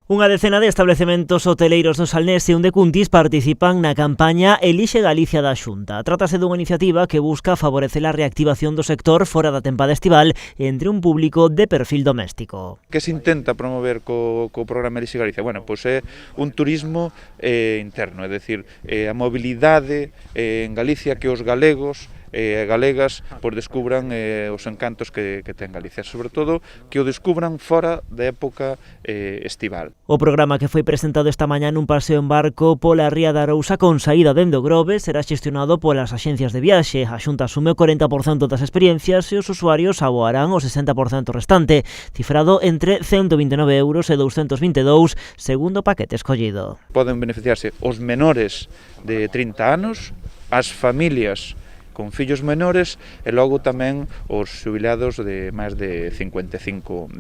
Unha decena de establecementos hoteleiros do Salnés e un de Cuntis participan na campaña Elixe Galicia da Xunta. Trátase dunha iniciativa que busca favorecer a reactivación do sector fora da tempada estival entre un público de perfil doméstico. Que se intenta promover co programa Elixe Galicia? Bueno, pois é un turismo interno, é dicir, a mobilidade en Galicia que os galegos e galegas pois descubran os encantos que ten Galicia, sobre todo que o descubran fora da época estival. O programa que foi presentado esta mañá nun paseo en barco pola ría da Arousa con saída dende o Grove será xestionado polas axencias de viaxe. A Xunta asume o 40% das experiencias e os usuarios aboarán o 60% restante, cifrado entre 129 euros e 222 segundo o paquete escollido. Poden beneficiarse os menores de 30 anos, as familias con fillos menores e logo tamén os xubilados de máis de 55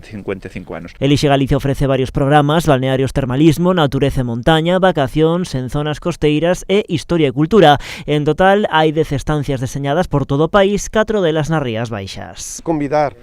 anos. Elixe Galicia ofrece varios programas: balnearios, termalismo, natureza e montaña, vacacións en zonas costeiras e historia e cultura. En total hai 10 estancias deseñadas por todo o país, 4 delas nas Rías Baixas. Convidar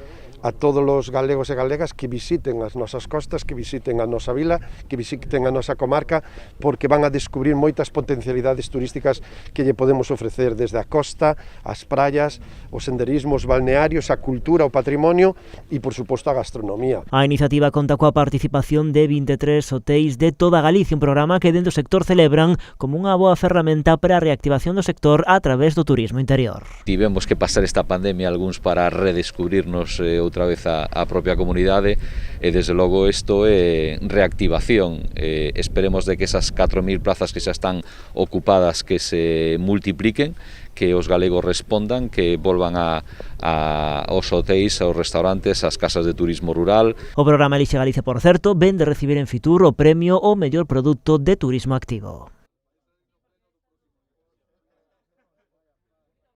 a todos os galegos e galegas que visiten as nosas costas, que visiten a nosa vila, que visiten a nosa comarca, porque van a descubrir moitas potencialidades turísticas que lle podemos ofrecer desde a costa, as praias, os senderismos, os balnearios, a cultura, o patrimonio e, por suposto, a gastronomía. A iniciativa conta coa participación de 23 hotéis de toda Galicia, un programa que dentro do sector celebran como unha boa ferramenta para a reactivación do sector a través do turismo interior. Tivemos que pasar esta pandemia algúns para redescubrirnos outra vez a propia comunidade e desde logo isto é reactivación. Esperemos de que esas 4.000 plazas que xa están ocupadas que se multipliquen, que os galegos respondan, que volvan aos hotéis, aos restaurantes, ás casas de turismo rural. O programa Elixe Galicia, por certo, ven de recibir en Fitur o premio ao mellor produto de turismo activo.